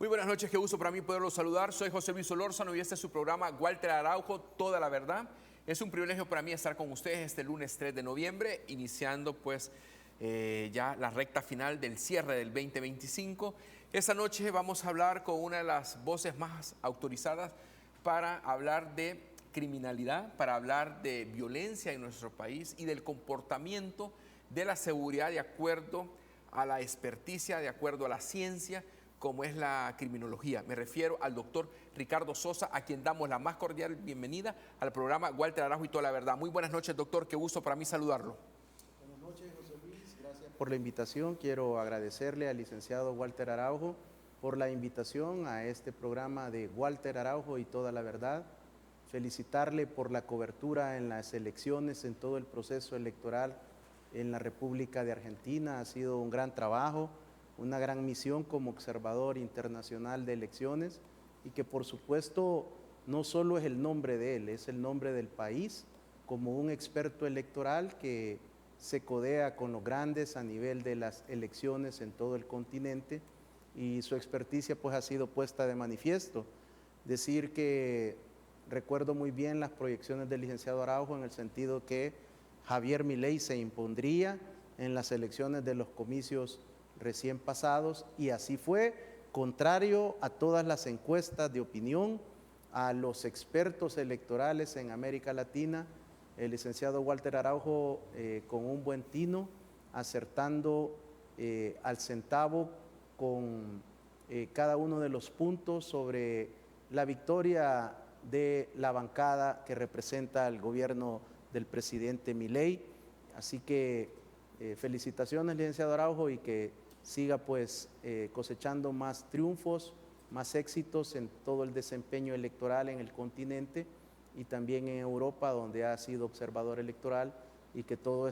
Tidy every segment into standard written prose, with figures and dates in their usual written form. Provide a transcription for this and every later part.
Muy buenas noches, qué gusto para mí poderlos saludar. Soy José Luis Solórzano y este es su programa Walter Araujo, Toda la Verdad. Es un privilegio para mí estar con ustedes este lunes 3 de noviembre, iniciando pues ya la recta final del cierre del 2025. Esta noche vamos a hablar con una de las voces más autorizadas para hablar de criminalidad, para hablar de violencia en nuestro país y del comportamiento de la seguridad de acuerdo a la experticia, de acuerdo a la ciencia, como es la criminología. Me refiero al doctor Ricardo Sosa, a quien damos la más cordial bienvenida al programa Walter Araujo y Toda la Verdad. Muy buenas noches, doctor, qué gusto para mí saludarlo. Buenas noches, José Luis, gracias por la invitación. Quiero agradecerle al licenciado Walter Araujo por la invitación a este programa de Walter Araujo y Toda la Verdad. Felicitarle por la cobertura en las elecciones, en todo el proceso electoral en la República de Argentina. Ha sido un gran trabajo, una gran misión como observador internacional de elecciones y que por supuesto no solo es el nombre de él, es el nombre del país como un experto electoral que se codea con los grandes a nivel de las elecciones en todo el continente y su experticia pues ha sido puesta de manifiesto. Decir que recuerdo muy bien las proyecciones del licenciado Araujo en el sentido que Javier Milei se impondría en las elecciones de los comicios recién pasados y así fue, contrario a todas las encuestas de opinión, a los expertos electorales en América Latina, el licenciado Walter Araujo con un buen tino, acertando al centavo con cada uno de los puntos sobre la victoria de la bancada que representa al gobierno del presidente Milei. Así que felicitaciones, licenciado Araujo, y que siga pues cosechando más triunfos, más éxitos en todo el desempeño electoral en el continente y también en Europa, donde ha sido observador electoral, y que todo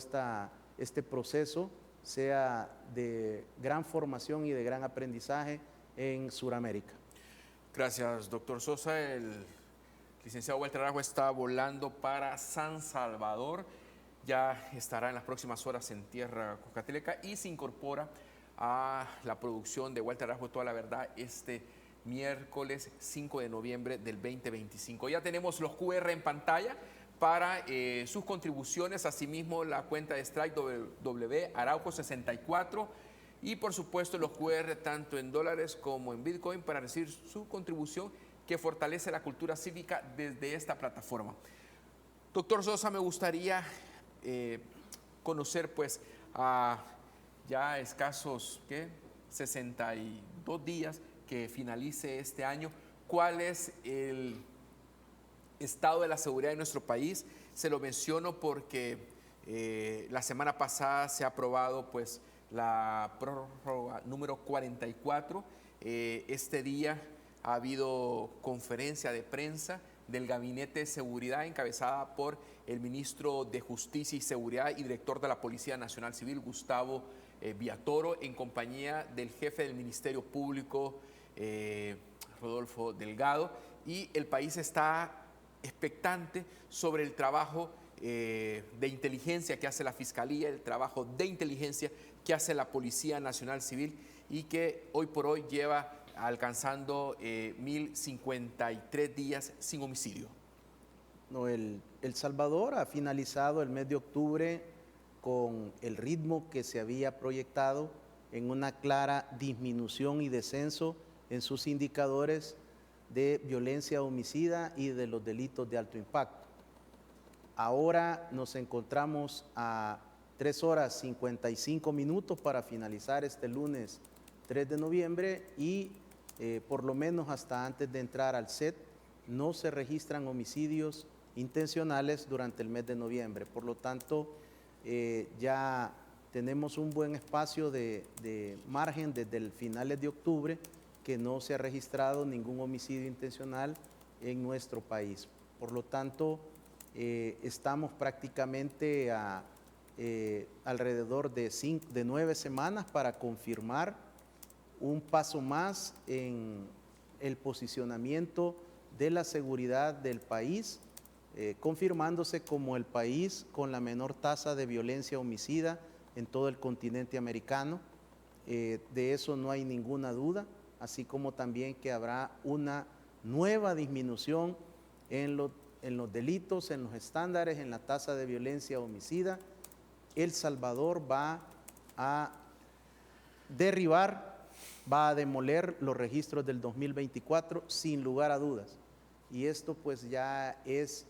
este proceso sea de gran formación y de gran aprendizaje en Sudamérica. Gracias, doctor Sosa. El licenciado Walter Araujo está volando para San Salvador. Ya estará en las próximas horas en tierra cuscatleca y se incorpora a la producción de Walter Araujo Toda la Verdad este miércoles 5 de noviembre del 2025. Ya tenemos los QR en pantalla para sus contribuciones, asimismo la cuenta de Strike Araujo64 y por supuesto los QR tanto en dólares como en Bitcoin para recibir su contribución que fortalece la cultura cívica desde esta plataforma. Doctor Sosa, me gustaría conocer pues a ya escasos 62 días que finalice este año, cuál es el estado de la seguridad de nuestro país. Se lo menciono porque la semana pasada se ha aprobado pues la prórroga número 44. Este día ha habido conferencia de prensa del Gabinete de Seguridad encabezada por el ministro de Justicia y Seguridad y director de la Policía Nacional Civil, Gustavo Villatoro, en compañía del jefe del Ministerio Público, Rodolfo Delgado, y el país está expectante sobre el trabajo de inteligencia que hace la Fiscalía, el trabajo de inteligencia que hace la Policía Nacional Civil y que hoy por hoy lleva alcanzando 1053 días sin homicidio. No, El Salvador ha finalizado el mes de octubre con el ritmo que se había proyectado en una clara disminución y descenso en sus indicadores de violencia homicida y de los delitos de alto impacto. Ahora nos encontramos a 3 horas 55 minutos para finalizar este lunes 3 de noviembre y por lo menos hasta antes de entrar al set no se registran homicidios intencionales durante el mes de noviembre. Por lo tanto, ya tenemos un buen espacio de margen desde el finales de octubre que no se ha registrado ningún homicidio intencional en nuestro país. Por lo tanto, estamos prácticamente a alrededor de 9 semanas para confirmar un paso más en el posicionamiento de la seguridad del país, confirmándose como el país con la menor tasa de violencia homicida en todo el continente americano. De eso no hay ninguna duda. así como también que habrá una nueva disminución en los delitos, en los estándares, en la tasa de violencia homicida. El Salvador va a derribar, va a demoler los registros del 2024 sin lugar a dudas. Y esto pues ya es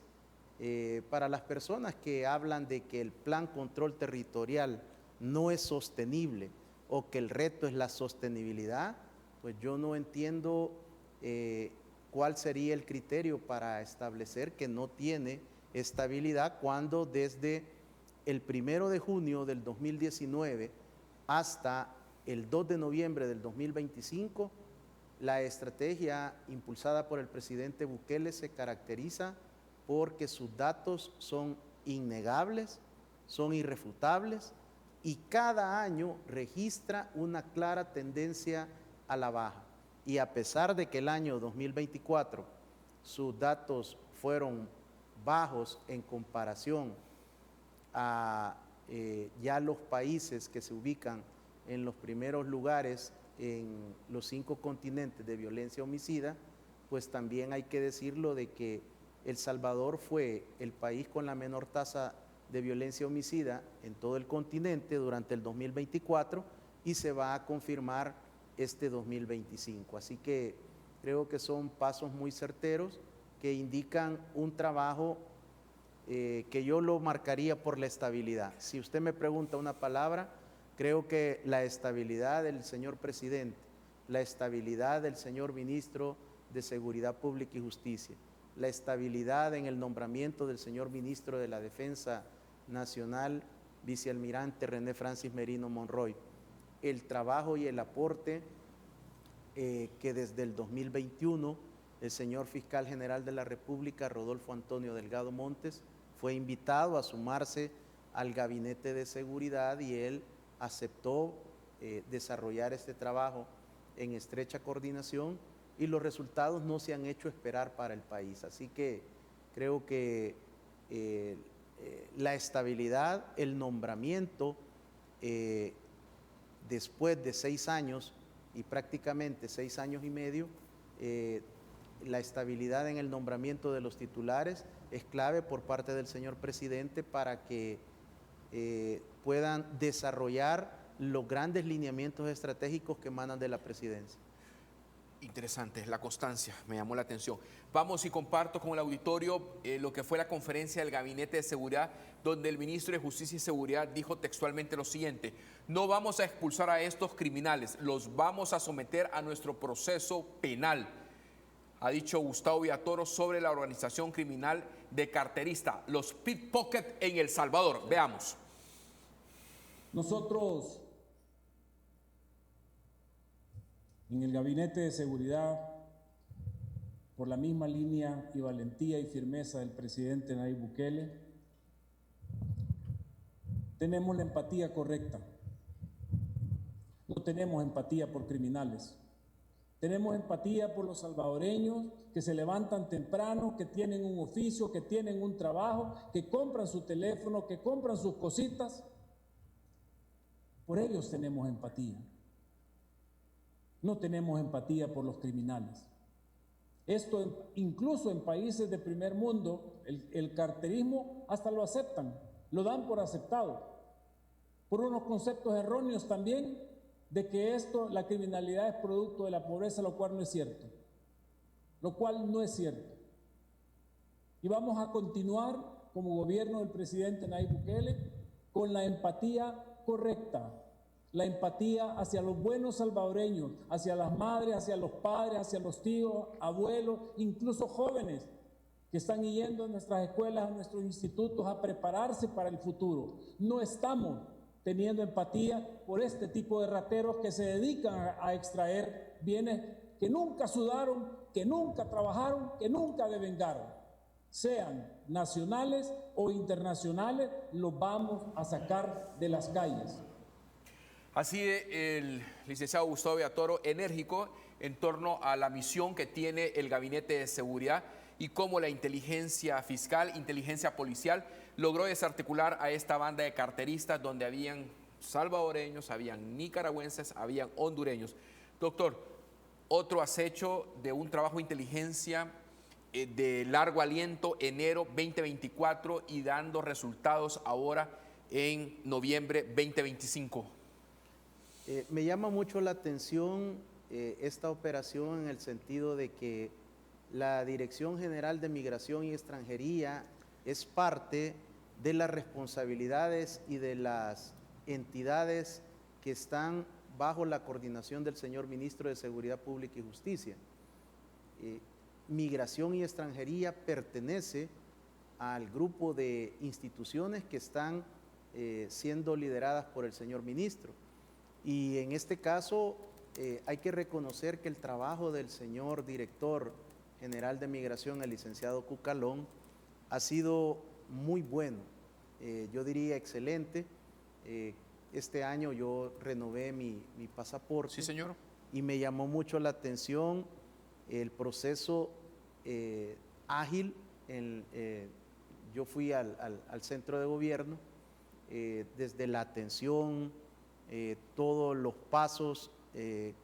para las personas que hablan de que el plan control territorial no es sostenible o que el reto es la sostenibilidad, pues yo no entiendo cuál sería el criterio para establecer que no tiene estabilidad cuando desde el 1 de junio del 2019 hasta el 2 de noviembre del 2025, la estrategia impulsada por el presidente Bukele se caracteriza porque sus datos son innegables, son irrefutables y cada año registra una clara tendencia a la baja. Y a pesar de que el año 2024 sus datos fueron bajos en comparación a ya los países que se ubican en los primeros lugares en los 5 continentes de violencia homicida, pues también hay que decirlo de que El Salvador fue el país con la menor tasa de violencia homicida en todo el continente durante el 2024 y se va a confirmar este 2025. Así que creo que son pasos muy certeros que indican un trabajo que yo lo marcaría por la estabilidad. Si usted me pregunta una palabra, creo que la estabilidad del señor presidente, la estabilidad del señor ministro de Seguridad Pública y Justicia, la estabilidad en el nombramiento del señor ministro de la Defensa Nacional, vicealmirante René Francis Merino Monroy, el trabajo y el aporte que desde el 2021 el señor fiscal general de la República, Rodolfo Antonio Delgado Montes, fue invitado a sumarse al gabinete de seguridad y él aceptó desarrollar este trabajo en estrecha coordinación y los resultados no se han hecho esperar para el país. Así que creo que la estabilidad, el nombramiento, después de 6 años y prácticamente 6 años y medio, la estabilidad en el nombramiento de los titulares es clave por parte del señor presidente para que puedan desarrollar los grandes lineamientos estratégicos que emanan de la presidencia. Interesante, la constancia, me llamó la atención. Vamos y comparto con el auditorio lo que fue la conferencia del Gabinete de Seguridad, donde el ministro de Justicia y Seguridad dijo textualmente lo siguiente: no vamos a expulsar a estos criminales, los vamos a someter a nuestro proceso penal. Ha dicho Gustavo Villatoro sobre la organización criminal de carterista, los pickpocket en El Salvador. Veamos. Nosotros, en el Gabinete de Seguridad, por la misma línea y valentía y firmeza del presidente Nayib Bukele, tenemos la empatía correcta. No tenemos empatía por criminales. Tenemos empatía por los salvadoreños que se levantan temprano, que tienen un oficio, que tienen un trabajo, que compran su teléfono, que compran sus cositas. Por ellos tenemos empatía. No tenemos empatía por los criminales. Esto incluso en países de primer mundo, el carterismo hasta lo aceptan, lo dan por aceptado, por unos conceptos erróneos también de que la criminalidad es producto de la pobreza, lo cual no es cierto. Y vamos a continuar como gobierno del presidente Nayib Bukele con la empatía correcta, la empatía hacia los buenos salvadoreños, hacia las madres, hacia los padres, hacia los tíos, abuelos, incluso jóvenes que están yendo a nuestras escuelas, a nuestros institutos a prepararse para el futuro. No estamos teniendo empatía por este tipo de rateros que se dedican a extraer bienes que nunca sudaron, que nunca trabajaron, que nunca devengaron. Sean nacionales o internacionales, los vamos a sacar de las calles. Así el licenciado Gustavo Villatoro, enérgico en torno a la misión que tiene el Gabinete de Seguridad y cómo la inteligencia fiscal, inteligencia policial, logró desarticular a esta banda de carteristas donde habían salvadoreños, habían nicaragüenses, habían hondureños. Doctor, otro acecho de un trabajo de inteligencia de largo aliento, enero 2024 y dando resultados ahora en noviembre 2025. Me llama mucho la atención esta operación en el sentido de que la Dirección General de Migración y Extranjería es parte de las responsabilidades y de las entidades que están bajo la coordinación del señor Ministro de Seguridad Pública y Justicia. Migración y Extranjería pertenece al grupo de instituciones que están siendo lideradas por el señor Ministro. Y en este caso hay que reconocer que el trabajo del señor Director General de Migración, el licenciado Cucalón, ha sido muy bueno, yo diría excelente. Este año yo renové mi pasaporte. Sí, señor. Y me llamó mucho la atención el proceso ágil. Yo fui al centro de gobierno, desde la atención, todos los pasos,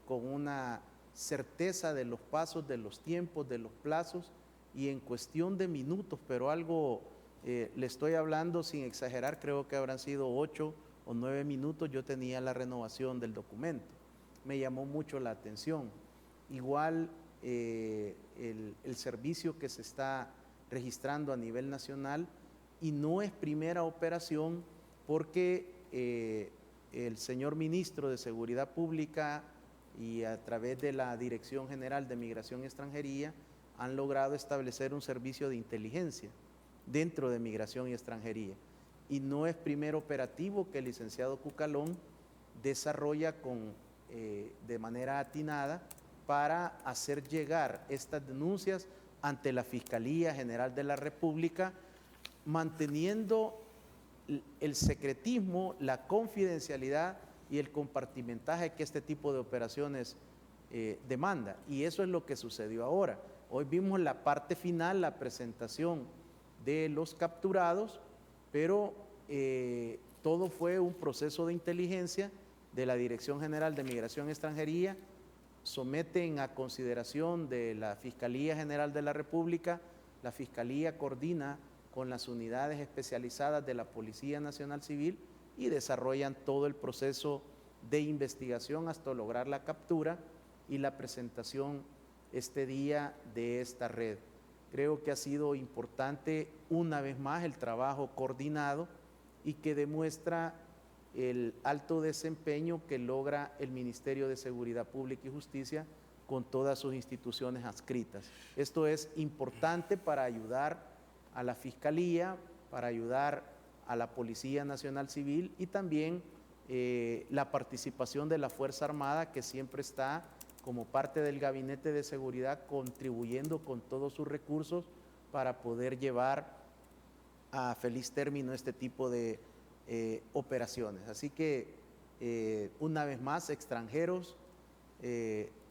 con una certeza de los pasos, de los tiempos, de los plazos, y en cuestión de minutos, pero algo, le estoy hablando sin exagerar, creo que habrán sido 8 o 9 minutos, yo tenía la renovación del documento. Me llamó mucho la atención. Igual el servicio que se está registrando a nivel nacional, y no es primera operación porque el señor Ministro de Seguridad Pública y a través de la Dirección General de Migración y Extranjería han logrado establecer un servicio de inteligencia dentro de Migración y Extranjería. Y no es primer operativo que el licenciado Cucalón desarrolla de manera atinada para hacer llegar estas denuncias ante la Fiscalía General de la República, manteniendo el secretismo, la confidencialidad y el compartimentaje que este tipo de operaciones demanda. Y eso es lo que sucedió ahora. Hoy vimos la parte final, la presentación de los capturados, pero todo fue un proceso de inteligencia de la Dirección General de Migración y Extranjería. Someten a consideración de la Fiscalía General de la República. La Fiscalía coordina con las unidades especializadas de la Policía Nacional Civil y desarrollan todo el proceso de investigación hasta lograr la captura y la presentación este día de esta red. Creo que ha sido importante una vez más el trabajo coordinado y que demuestra el alto desempeño que logra el Ministerio de Seguridad Pública y Justicia con todas sus instituciones adscritas. Esto es importante para ayudar a la Fiscalía, para ayudar a la Policía Nacional Civil y también la participación de la Fuerza Armada, que siempre está como parte del Gabinete de Seguridad contribuyendo con todos sus recursos para poder llevar a feliz término este tipo de operaciones. Así que una vez más, extranjeros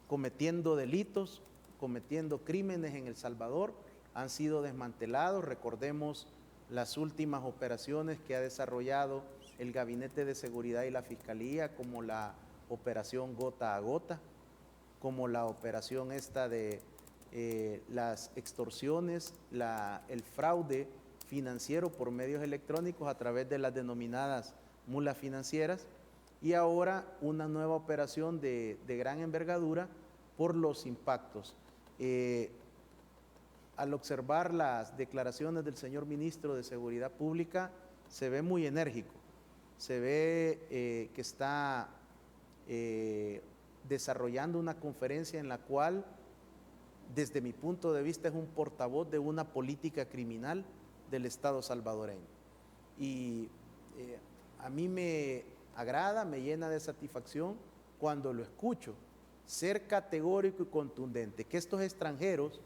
cometiendo delitos, cometiendo crímenes en El Salvador han sido desmantelados. Recordemos las últimas operaciones que ha desarrollado el Gabinete de Seguridad y la Fiscalía, como la operación Gota a Gota, como la operación esta de las extorsiones, el fraude financiero por medios electrónicos a través de las denominadas mulas financieras, y ahora una nueva operación de gran envergadura por los impactos. Al observar las declaraciones del señor Ministro de Seguridad Pública, se ve muy enérgico, se ve que está desarrollando una conferencia en la cual, desde mi punto de vista, es un portavoz de una política criminal del Estado salvadoreño. Y a mí me agrada, me llena de satisfacción cuando lo escucho, ser categórico y contundente, que estos extranjeros,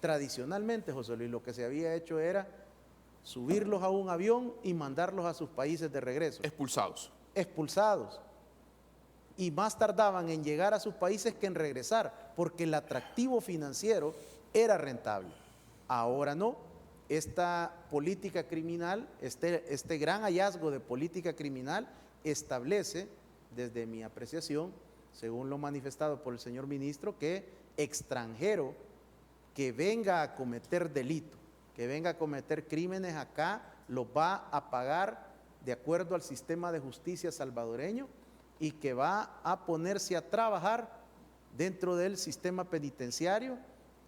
tradicionalmente, José Luis, lo que se había hecho era subirlos a un avión y mandarlos a sus países de regreso. Expulsados. Expulsados. Y más tardaban en llegar a sus países que en regresar, porque el atractivo financiero era rentable. Ahora no. Esta política criminal, este gran hallazgo de política criminal establece, desde mi apreciación, según lo manifestado por el señor Ministro, que extranjero que venga a cometer delito, que venga a cometer crímenes acá, los va a pagar de acuerdo al sistema de justicia salvadoreño y que va a ponerse a trabajar dentro del sistema penitenciario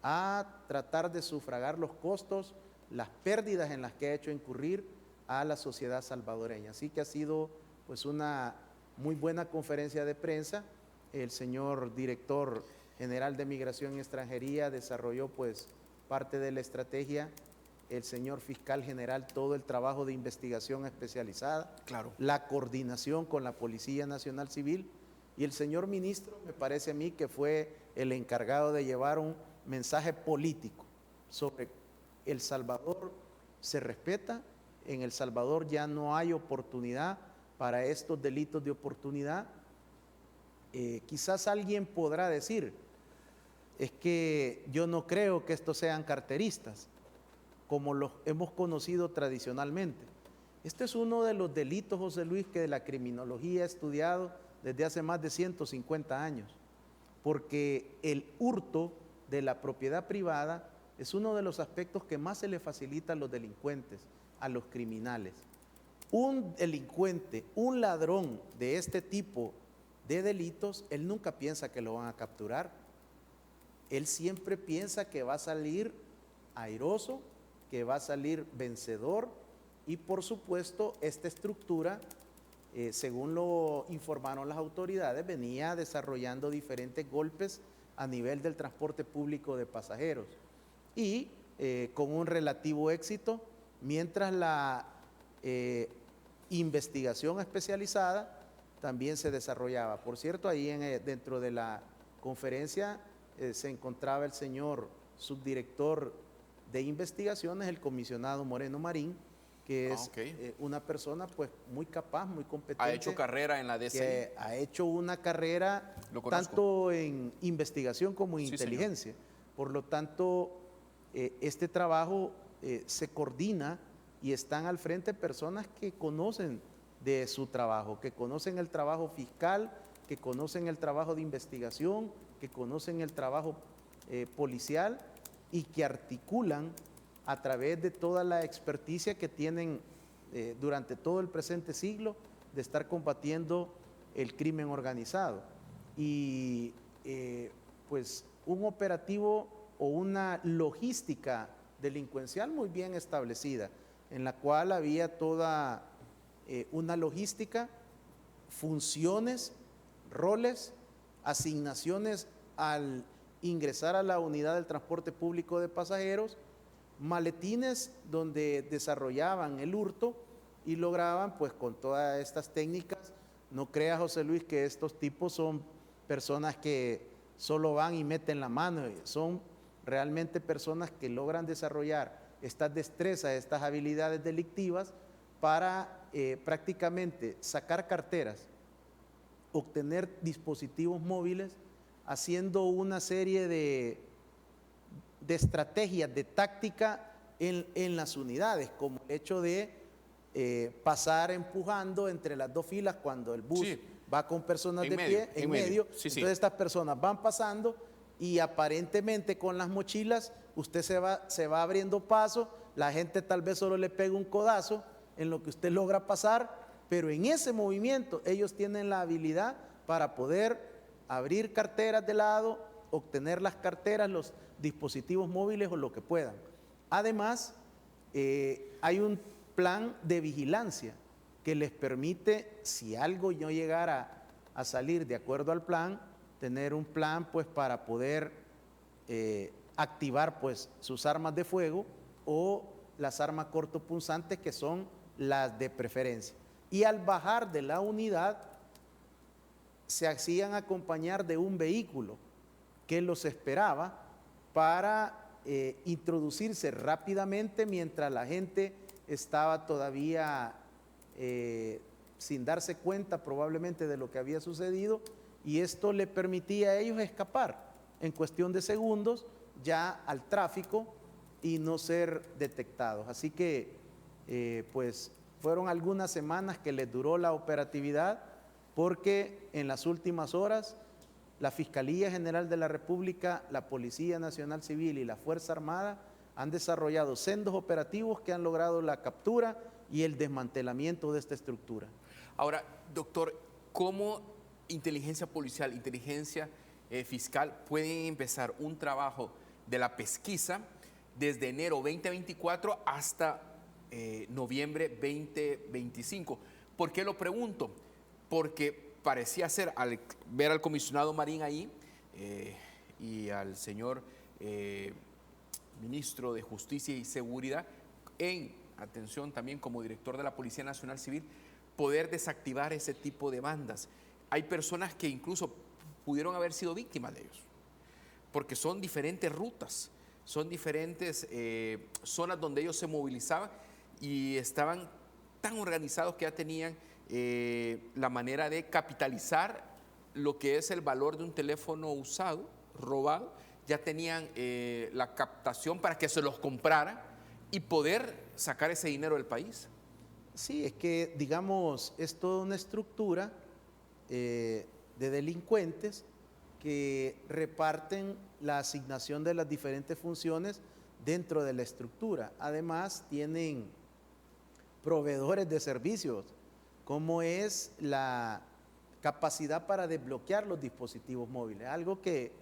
a tratar de sufragar los costos, las pérdidas en las que ha hecho incurrir a la sociedad salvadoreña. Así que ha sido pues una muy buena conferencia de prensa. El señor director general de Migración y Extranjería desarrolló pues parte de la estrategia, el señor fiscal general todo el trabajo de investigación especializada, Claro. la coordinación con la Policía Nacional Civil, y el señor ministro me parece a mí que fue el encargado de llevar un mensaje político sobre El Salvador se respeta, en El Salvador ya no hay oportunidad para estos delitos de oportunidad. Quizás alguien podrá decir, es que yo no creo que estos sean carteristas, como los hemos conocido tradicionalmente. Este es uno de los delitos, José Luis, que la criminología ha estudiado desde hace más de 150 años, porque el hurto de la propiedad privada es uno de los aspectos que más se le facilita a los delincuentes, a los criminales. Un delincuente, un ladrón de este tipo de delitos, él nunca piensa que lo van a capturar. Él siempre piensa que va a salir airoso, que va a salir vencedor, y por supuesto esta estructura, según lo informaron las autoridades, venía desarrollando diferentes golpes a nivel del transporte público de pasajeros y con un relativo éxito, mientras la investigación especializada también se desarrollaba. Por cierto, ahí dentro de la conferencia se encontraba el señor subdirector de investigaciones, el comisionado Moreno Marín, que es una persona pues muy capaz, muy competente. Ha hecho carrera en la DCI. Que ha hecho una carrera tanto en investigación como en inteligencia. Señor. Por lo tanto, este trabajo se coordina y están al frente personas que conocen de su trabajo, que conocen el trabajo fiscal, que conocen el trabajo de investigación, que conocen el trabajo policial y que articulan a través de toda la experticia que tienen durante todo el presente siglo de estar combatiendo el crimen organizado. Y pues un operativo o una logística delincuencial muy bien establecida, en la cual había toda una logística, funciones, roles, asignaciones al ingresar a la unidad del transporte público de pasajeros, maletines donde desarrollaban el hurto y lograban pues con todas estas técnicas. No crea, José Luis, que estos tipos son personas que solo van y meten la mano, son realmente personas que logran desarrollar estas destrezas, estas habilidades delictivas para prácticamente sacar carteras, obtener dispositivos móviles, haciendo una serie de estrategias, de táctica en las unidades, como el hecho de pasar empujando entre las dos filas cuando el bus va con personas de pie, en medio. Entonces estas personas van pasando y aparentemente con las mochilas usted se va abriendo paso, la gente tal vez solo le pega un codazo en lo que usted logra pasar, pero en ese movimiento ellos tienen la habilidad para poder abrir carteras de lado, obtener las carteras, los dispositivos móviles o lo que puedan. Además, hay un plan de vigilancia que les permite, si algo no llegara a salir de acuerdo al plan, tener un plan pues para poder activar pues sus armas de fuego o las armas cortopunzantes, que son las de preferencia. Y al bajar de la unidad se hacían acompañar de un vehículo que los esperaba para introducirse rápidamente mientras la gente estaba todavía sin darse cuenta probablemente de lo que había sucedido, y esto le permitía a ellos escapar en cuestión de segundos ya al tráfico y no ser detectados. Así que pues fueron algunas semanas que les duró la operatividad, porque en las últimas horas la Fiscalía General de la República, la Policía Nacional Civil y la Fuerza Armada han desarrollado sendos operativos que han logrado la captura y el desmantelamiento de esta estructura. Ahora, doctor, ¿cómo inteligencia policial, inteligencia fiscal pueden empezar un trabajo de la pesquisa desde enero 2024 hasta noviembre 2025? ¿Por qué lo pregunto? Porque parecía ser, al ver al comisionado Marín ahí y al señor ministro de Justicia y Seguridad, en atención también como director de la Policía Nacional Civil, poder desactivar ese tipo de bandas. Hay personas que incluso pudieron haber sido víctimas de ellos, porque son diferentes rutas, son diferentes zonas donde ellos se movilizaban y estaban tan organizados que ya tenían la manera de capitalizar lo que es el valor de un teléfono usado, robado, ya tenían la captación para que se los compraran y poder sacar ese dinero del país. Sí, es que, digamos, es toda una estructura de delincuentes que reparten la asignación de las diferentes funciones dentro de la estructura. Además, tienen proveedores de servicios, como es la capacidad para desbloquear los dispositivos móviles, algo que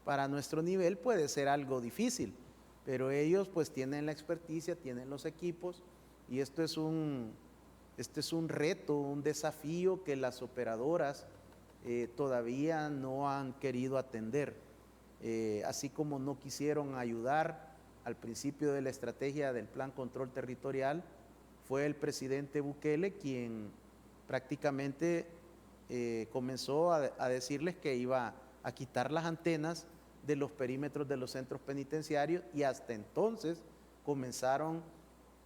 para nuestro nivel puede ser algo difícil, pero ellos pues tienen la experticia, tienen los equipos, y esto es un reto, un desafío que las operadoras todavía no han querido atender, así como no quisieron ayudar al principio de la estrategia del Plan Control Territorial. Fue el presidente Bukele quien prácticamente comenzó a decirles que iba a quitar las antenas de los perímetros de los centros penitenciarios, y hasta entonces comenzaron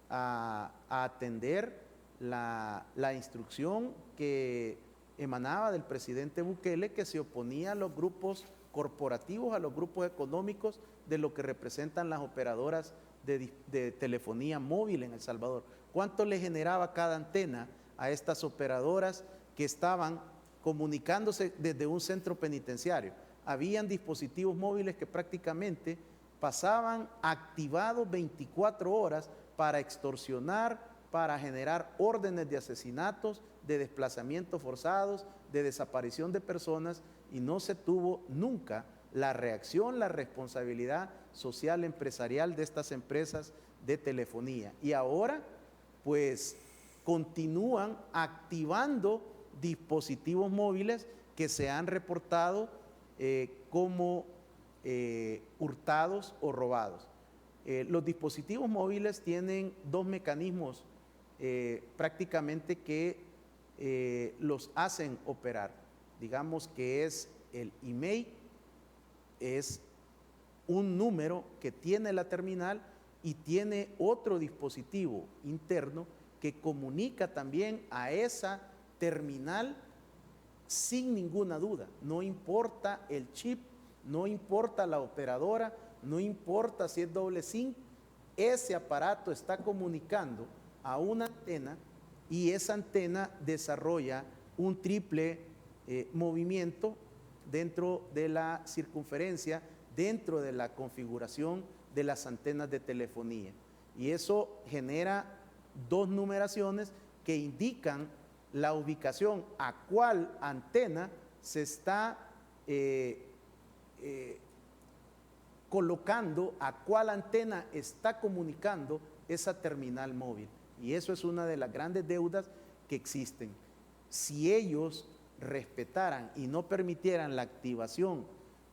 a atender la instrucción que emanaba del presidente Bukele, que se oponía a los grupos corporativos, a los grupos económicos de lo que representan las operadoras de telefonía móvil en El Salvador. ¿Cuánto le generaba cada antena a estas operadoras que estaban comunicándose desde un centro penitenciario? Habían dispositivos móviles que prácticamente pasaban activados 24 horas para extorsionar, para generar órdenes de asesinatos, de desplazamientos forzados, de desaparición de personas, y no se tuvo nunca la reacción, la responsabilidad social empresarial de estas empresas de telefonía. Y ahora, pues, continúan activando dispositivos móviles que se han reportado como hurtados o robados. Los dispositivos móviles tienen dos mecanismos prácticamente que los hacen operar. Digamos que es el email, es un número que tiene la terminal, y tiene otro dispositivo interno que comunica también a esa terminal sin ninguna duda. No importa el chip, no importa la operadora, no importa si es doble SIM, ese aparato está comunicando a una antena, y esa antena desarrolla un triple movimiento dentro de la circunferencia, dentro de la configuración de las antenas de telefonía. Y eso genera dos numeraciones que indican la ubicación a cuál antena se está colocando, a cuál antena está comunicando esa terminal móvil. Y eso es una de las grandes deudas que existen. Si ellos respetaran y no permitieran la activación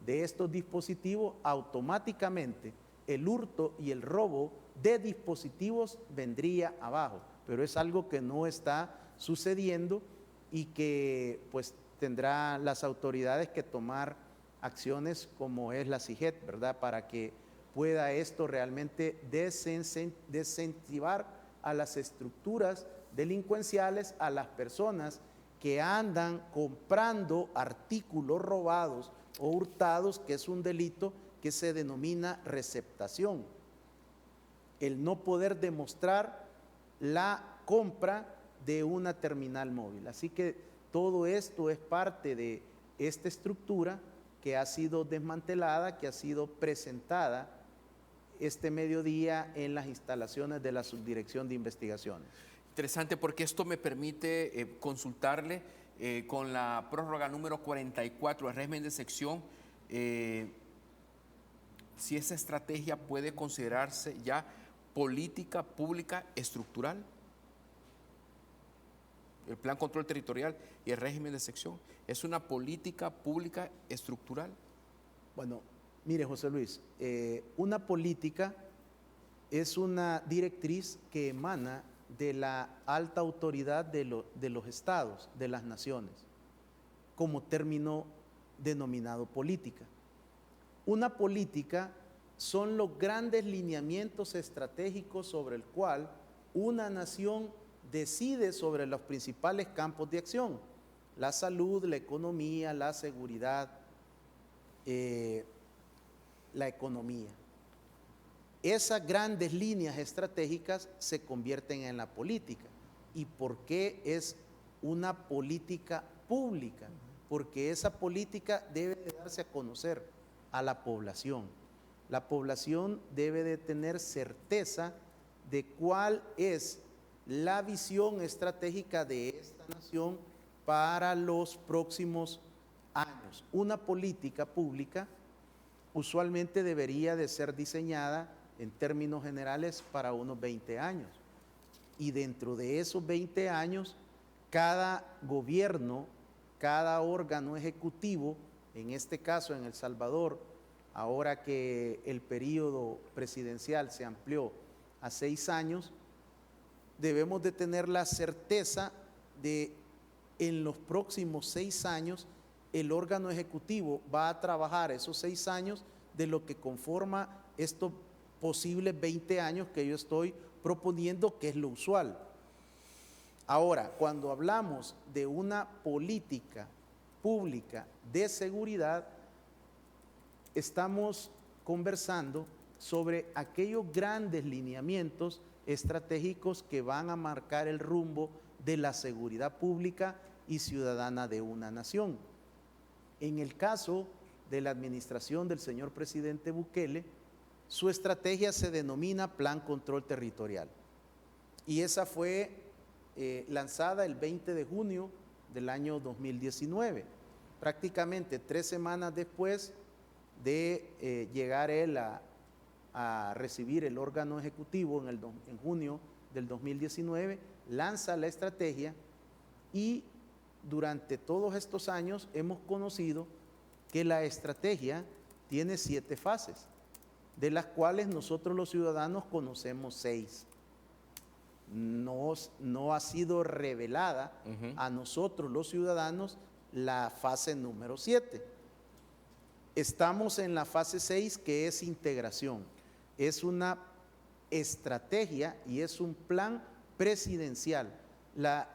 de estos dispositivos, automáticamente el hurto y el robo de dispositivos vendría abajo. Pero es algo que no está sucediendo, y que pues tendrá las autoridades que tomar acciones como es la CIGET, ¿verdad?, para que pueda esto realmente desincentivar a las estructuras delincuenciales, a las personas que andan comprando artículos robados o hurtados, que es un delito que se denomina receptación. El no poder demostrar la compra de una terminal móvil. Así que todo esto es parte de esta estructura que ha sido desmantelada, que ha sido presentada este mediodía en las instalaciones de la Subdirección de Investigaciones. Interesante, porque esto me permite consultarle con la prórroga número 44 del régimen de sección, si esa estrategia puede considerarse ya política pública estructural. El plan control territorial y el régimen de sección, ¿es una política pública estructural? Bueno, mire, José Luis, una política es una directriz que emana de la alta autoridad de los estados, de las naciones, como término denominado política. Una política son los grandes lineamientos estratégicos sobre el cual una nación decide sobre los principales campos de acción: la salud, la economía, la seguridad, la economía. Esas grandes líneas estratégicas se convierten en la política. ¿Y por qué es una política pública? Porque esa política debe de darse a conocer a la población. La población debe de tener certeza de cuál es la visión estratégica de esta nación para los próximos años. Una política pública usualmente debería de ser diseñada en términos generales para unos 20 años. Y dentro de esos 20 años, cada gobierno, cada órgano ejecutivo, en este caso en El Salvador, ahora que el periodo presidencial se amplió a 6 años, debemos de tener la certeza de en los próximos 6 años el órgano ejecutivo va a trabajar esos 6 años de lo que conforma estos posibles 20 años que yo estoy proponiendo, que es lo usual. Ahora, cuando hablamos de una política pública de seguridad, estamos conversando sobre aquellos grandes lineamientos estratégicos que van a marcar el rumbo de la seguridad pública y ciudadana de una nación. En el caso de la administración del señor presidente Bukele, su estrategia se denomina Plan Control Territorial, y esa fue lanzada el 20 de junio del año 2019, prácticamente 3 semanas después de llegar él a recibir el órgano ejecutivo en junio del 2019, lanza la estrategia, y durante todos estos años hemos conocido que la estrategia tiene 7 fases, de las cuales nosotros los ciudadanos conocemos 6. No ha sido revelada a nosotros los ciudadanos la fase número 7. Estamos en la fase 6, que es integración. Es una estrategia y es un plan presidencial. La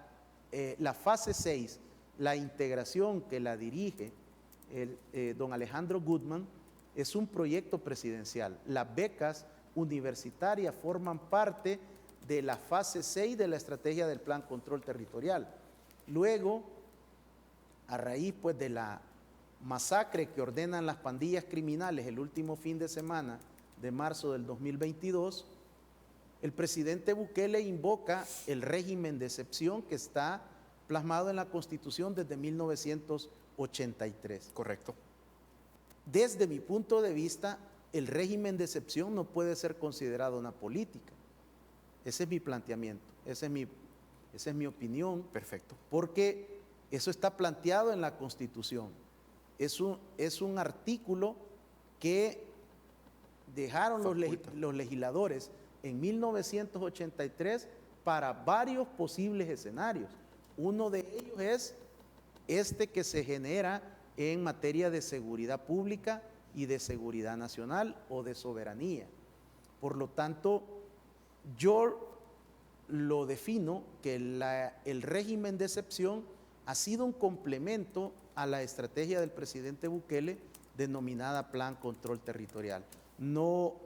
fase 6, la integración que la dirige don Alejandro Guzmán, es un proyecto presidencial. Las becas universitarias forman parte de la fase 6 de la estrategia del Plan Control Territorial. Luego, a raíz pues de la masacre que ordenan las pandillas criminales el último fin de semana de marzo del 2022, el presidente Bukele invoca el régimen de excepción que está plasmado en la Constitución desde 1983. Correcto. Desde mi punto de vista, el régimen de excepción no puede ser considerado una política. Ese es mi planteamiento, esa es mi opinión. Perfecto. Porque eso está planteado en la Constitución. Es un artículo que dejaron los legisladores en 1983 para varios posibles escenarios. Uno de ellos es este que se genera en materia de seguridad pública y de seguridad nacional o de soberanía. Por lo tanto, yo lo defino que el régimen de excepción ha sido un complemento a la estrategia del presidente Bukele denominada Plan Control Territorial. No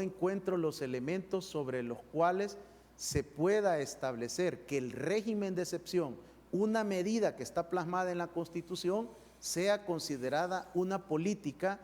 encuentro los elementos sobre los cuales se pueda establecer que el régimen de excepción, una medida que está plasmada en la Constitución, sea considerada una política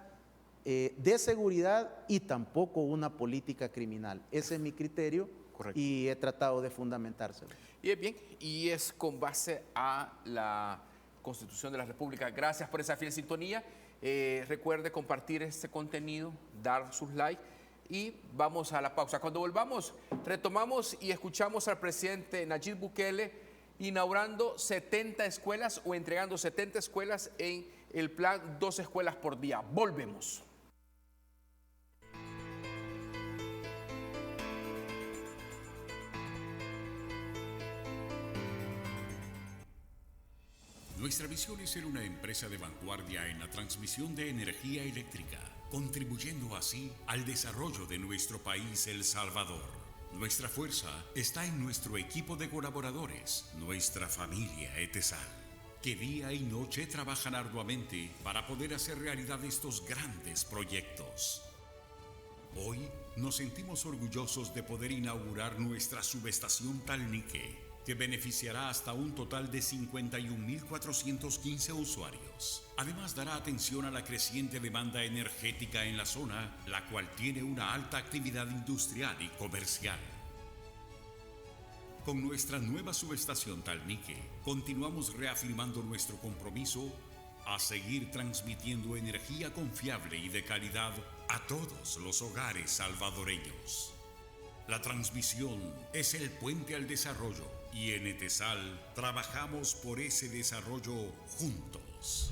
de seguridad y tampoco una política criminal. Ese es mi criterio. Correcto. Y he tratado de fundamentárselo. Y es bien, y es con base a la Constitución de la República. Gracias por esa fiel sintonía. Recuerde compartir este contenido, dar sus likes y vamos a la pausa. Cuando volvamos, retomamos y escuchamos al presidente Nayib Bukele inaugurando 70 escuelas o entregando 70 escuelas en el plan 2 escuelas por día. Volvemos. Nuestra visión es ser una empresa de vanguardia en la transmisión de energía eléctrica, contribuyendo así al desarrollo de nuestro país, El Salvador. Nuestra fuerza está en nuestro equipo de colaboradores, nuestra familia ETESAL, que día y noche trabajan arduamente para poder hacer realidad estos grandes proyectos. Hoy nos sentimos orgullosos de poder inaugurar nuestra subestación Talnique, que beneficiará hasta un total de 51.415 usuarios. Además, dará atención a la creciente demanda energética en la zona, la cual tiene una alta actividad industrial y comercial. Con nuestra nueva subestación Talnique, continuamos reafirmando nuestro compromiso a seguir transmitiendo energía confiable y de calidad a todos los hogares salvadoreños. La transmisión es el puente al desarrollo y en ETESAL trabajamos por ese desarrollo juntos.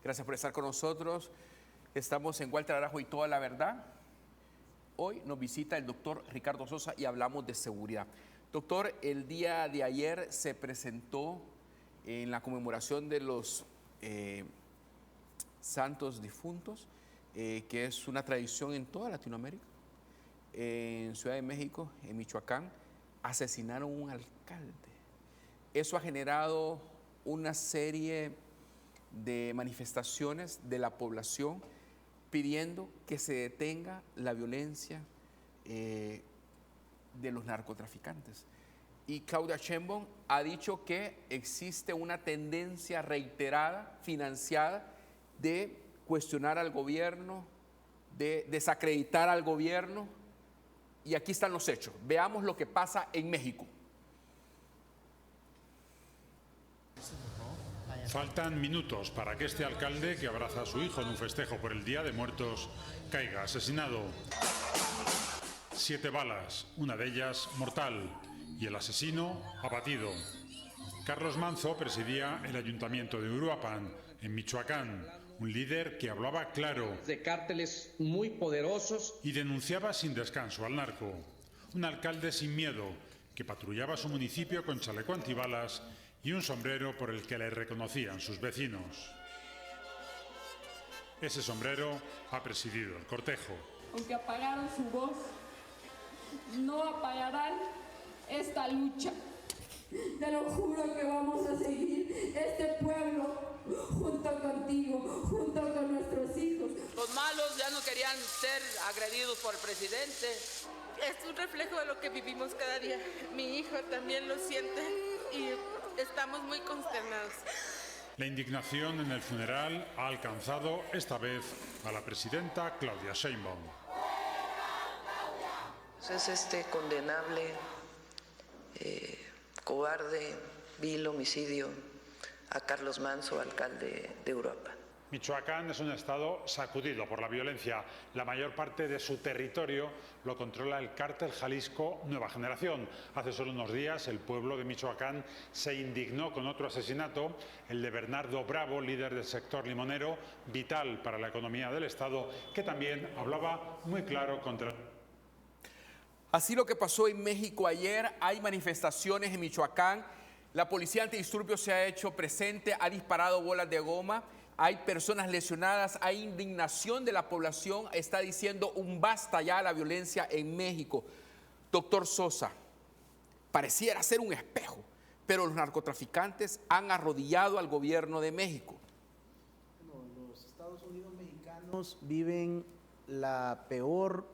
Gracias por estar con nosotros. Estamos en Walter Arajo y toda la verdad. Hoy nos visita el doctor Ricardo Sosa y hablamos de seguridad. Doctor, el día de ayer se presentó en la conmemoración de los santos difuntos, que es una tradición en toda Latinoamérica. En Ciudad de México, en Michoacán, asesinaron a un alcalde. Eso ha generado una serie de manifestaciones de la población pidiendo que se detenga la violencia de los narcotraficantes. Y Claudia Sheinbaum ha dicho que existe una tendencia reiterada, financiada, de cuestionar al gobierno, de desacreditar al gobierno. Y aquí están los hechos. Veamos lo que pasa en México. Faltan minutos para que este alcalde, que abraza a su hijo en un festejo por el Día de Muertos, caiga asesinado. 7 balas, una de ellas mortal, y el asesino abatido. Carlos Manzo presidía el ayuntamiento de Uruapan, en Michoacán, un líder que hablaba claro de cárteles muy poderosos y denunciaba sin descanso al narco. Un alcalde sin miedo que patrullaba su municipio con chaleco antibalas y un sombrero por el que le reconocían sus vecinos. Ese sombrero ha presidido el cortejo. Aunque apagaron su voz, no apagarán esta lucha. Te lo juro que vamos a seguir este pueblo junto contigo, junto con nuestros hijos. Los malos ya no querían ser agredidos por el presidente. Es un reflejo de lo que vivimos cada día. Mi hijo también lo siente y estamos muy consternados. La indignación en el funeral ha alcanzado esta vez a la presidenta Claudia Sheinbaum. Es este condenable, cobarde, vil homicidio a Carlos Manzo, alcalde de Uruapan. Michoacán es un estado sacudido por la violencia. La mayor parte de su territorio lo controla el cártel Jalisco Nueva Generación. Hace solo unos días el pueblo de Michoacán se indignó con otro asesinato, el de Bernardo Bravo, líder del sector limonero, vital para la economía del estado, que también hablaba muy claro contra... Así lo que pasó en México ayer, hay manifestaciones en Michoacán, la policía antidisturbios se ha hecho presente, ha disparado bolas de goma, hay personas lesionadas, hay indignación de la población, está diciendo un basta ya a la violencia en México. Doctor Sosa, pareciera ser un espejo, pero los narcotraficantes han arrodillado al gobierno de México. Bueno, los Estados Unidos mexicanos salvadoreños viven la peor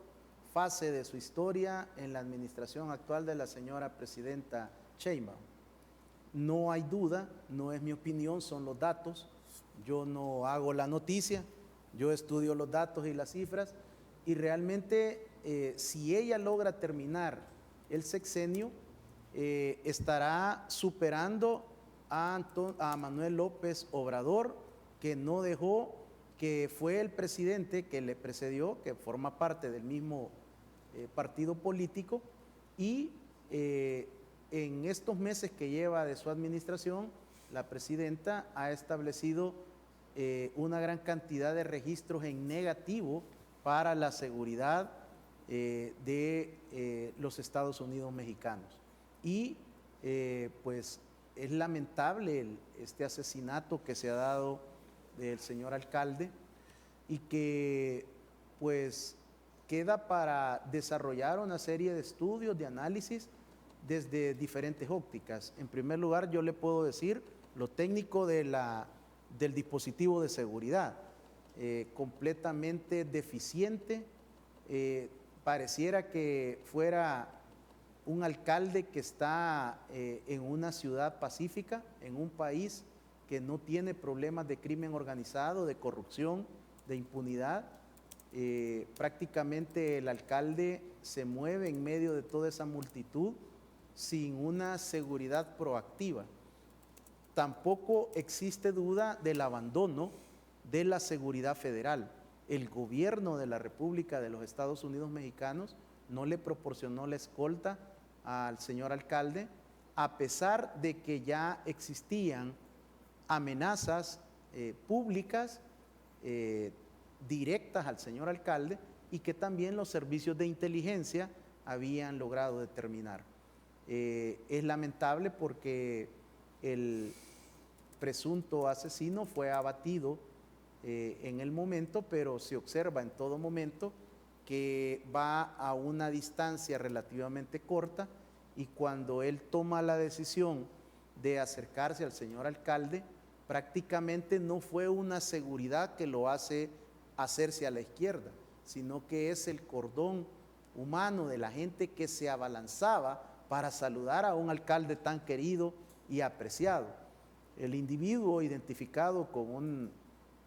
fase de su historia en la administración actual de la señora presidenta Sheinbaum. No hay duda, no es mi opinión, son los datos. Yo no hago la noticia, yo estudio los datos y las cifras, y realmente si ella logra terminar el sexenio, estará superando a Manuel López Obrador, que no dejó, que fue el presidente que le precedió, que forma parte del mismo partido político, y en estos meses que lleva de su administración, la presidenta ha establecido una gran cantidad de registros en negativo para la seguridad de los Estados Unidos mexicanos. Y pues es lamentable este asesinato que se ha dado del señor alcalde, y que pues queda para desarrollar una serie de estudios, de análisis desde diferentes ópticas. En primer lugar, yo le puedo decir lo técnico del dispositivo de seguridad, completamente deficiente. Pareciera que fuera un alcalde que está en una ciudad pacífica, en un país que no tiene problemas de crimen organizado, de corrupción, de impunidad. Prácticamente el alcalde se mueve en medio de toda esa multitud sin una seguridad proactiva. Tampoco existe duda del abandono de la seguridad federal. El gobierno de la República de los Estados Unidos mexicanos no le proporcionó la escolta al señor alcalde, a pesar de que ya existían amenazas públicas directas al señor alcalde, y que también los servicios de inteligencia habían logrado determinar. Es lamentable porque el presunto asesino fue abatido en el momento, pero se observa en todo momento que va a una distancia relativamente corta, y cuando él toma la decisión de acercarse al señor alcalde, prácticamente no fue una seguridad que lo hace hacerse a la izquierda, sino que es el cordón humano de la gente que se abalanzaba para saludar a un alcalde tan querido y apreciado. El individuo identificado con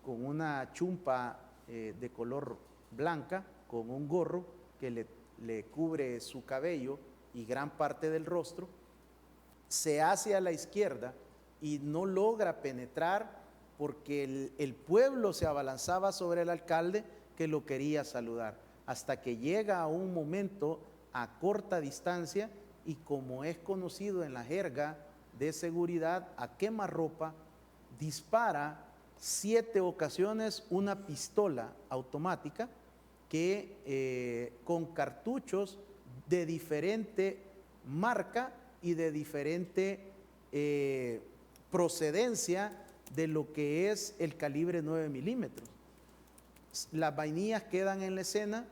una chumpa de color blanca, con un gorro que le cubre su cabello y gran parte del rostro, se hace a la izquierda y no logra penetrar porque el pueblo se abalanzaba sobre el alcalde, que lo quería saludar, hasta que llega a un momento a corta distancia, y como es conocido en la jerga de seguridad, a quemarropa dispara 7 ocasiones una pistola automática que con cartuchos de diferente marca y de diferente procedencia de lo que es el calibre 9 milímetros. Las vainillas quedan en la escena,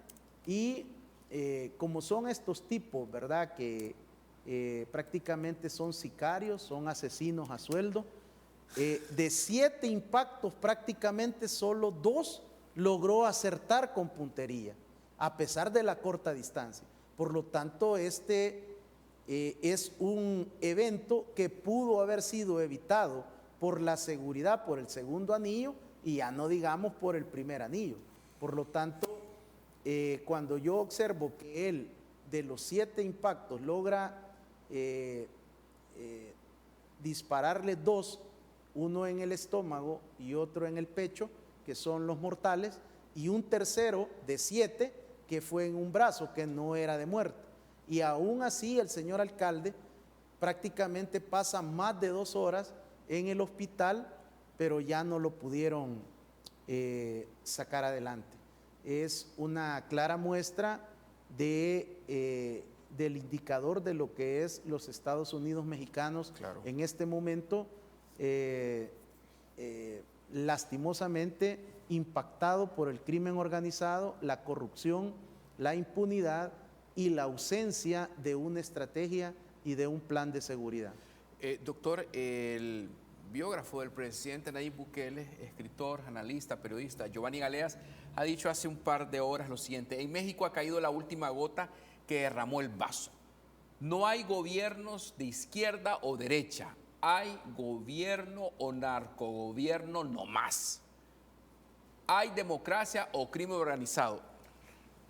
y como son estos tipos, ¿verdad?, que prácticamente son sicarios, son asesinos a sueldo, de 7 impactos prácticamente solo 2 logró acertar con puntería, a pesar de la corta distancia. Por lo tanto, este es un evento que pudo haber sido evitado por la seguridad, por el segundo anillo, y ya no digamos por el primer anillo. Por lo tanto, cuando yo observo que él, de los 7 impactos, logra dispararle 2, uno en el estómago y otro en el pecho, que son los mortales, y un tercero de 7 que fue en un brazo, que no era de muerte. Y aún así el señor alcalde prácticamente pasa más de 2 horas en el hospital, pero ya no lo pudieron sacar adelante. Es una clara muestra del indicador de lo que es los Estados Unidos mexicanos. Claro. En este momento, lastimosamente impactado por el crimen organizado, la corrupción, la impunidad y la ausencia de una estrategia y de un plan de seguridad. Doctor, el biógrafo del presidente Nayib Bukele, escritor, analista, periodista, Giovanni Galeas, ha dicho hace un par de horas lo siguiente: en México ha caído la última gota que derramó el vaso. No hay gobiernos de izquierda o derecha, hay gobierno o narcogobierno no más. Hay democracia o crimen organizado.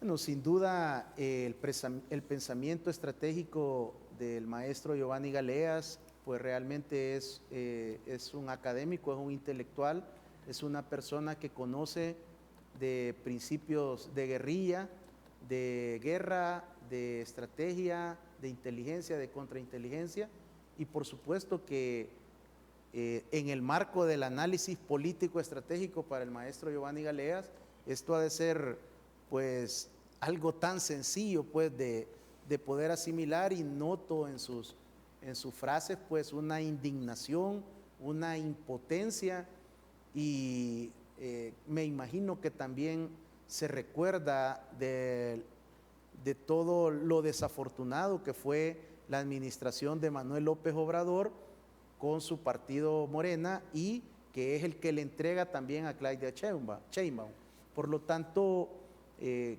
Bueno, sin duda el pensamiento estratégico del maestro Giovanni Galeas, pues realmente es un académico, es un intelectual, es una persona que conoce de principios de guerrilla, de guerra, de estrategia, de inteligencia, de contrainteligencia, y por supuesto que en el marco del análisis político estratégico para el maestro Giovanni Galeas, esto ha de ser pues algo tan sencillo pues de poder asimilar, y noto en sus frases pues una indignación, una impotencia, y me imagino que también se recuerda de todo lo desafortunado que fue la administración de Manuel López Obrador con su partido Morena, y que es el que le entrega también a Claudia Sheinbaum. Por lo tanto,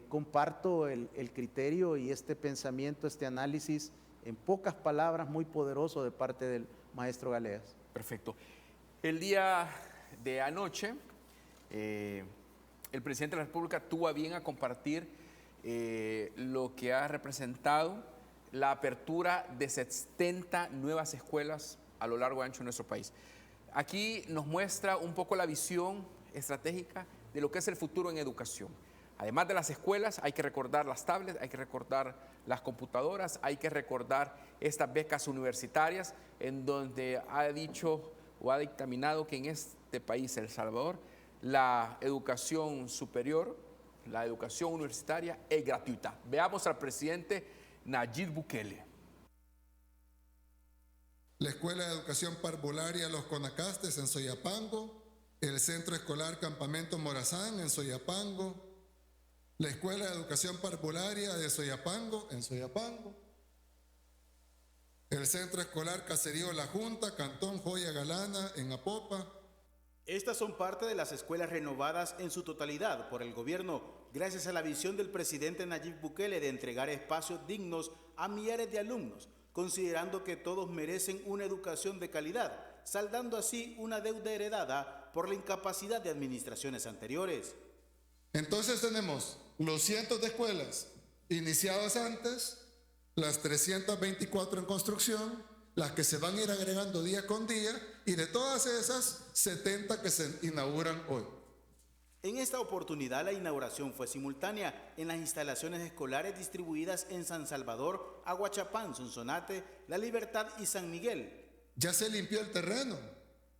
comparto el criterio y este pensamiento, este análisis, en pocas palabras, muy poderoso de parte del maestro Galeas. Perfecto. El día de anoche, el presidente de la República tuvo a bien a compartir lo que ha representado la apertura de 70 nuevas escuelas a lo largo y ancho de nuestro país. Aquí nos muestra un poco la visión estratégica de lo que es el futuro en educación. Además de las escuelas, hay que recordar las tablets, hay que recordar las computadoras, hay que recordar estas becas universitarias, en donde ha dicho o ha dictaminado que en este país, El Salvador, la educación superior, la educación universitaria es gratuita. Veamos al presidente Nayib Bukele. La Escuela de Educación Parvularia Los Conacastes en Soyapango, el Centro Escolar Campamento Morazán en Soyapango, la Escuela de Educación Parvularia de Soyapango en Soyapango, el Centro Escolar Caserío La Junta, Cantón Joya Galana en Apopa. Estas son parte de las escuelas renovadas en su totalidad por el gobierno, gracias a la visión del presidente Nayib Bukele de entregar espacios dignos a millares de alumnos, considerando que todos merecen una educación de calidad, saldando así una deuda heredada por la incapacidad de administraciones anteriores. Entonces tenemos los cientos de escuelas iniciadas antes, las 324 en construcción, las que se van a ir agregando día con día, y de todas esas, 70 que se inauguran hoy. En esta oportunidad la inauguración fue simultánea en las instalaciones escolares distribuidas en San Salvador, Aguachapán, Sonsonate, La Libertad y San Miguel. Ya se limpió el terreno,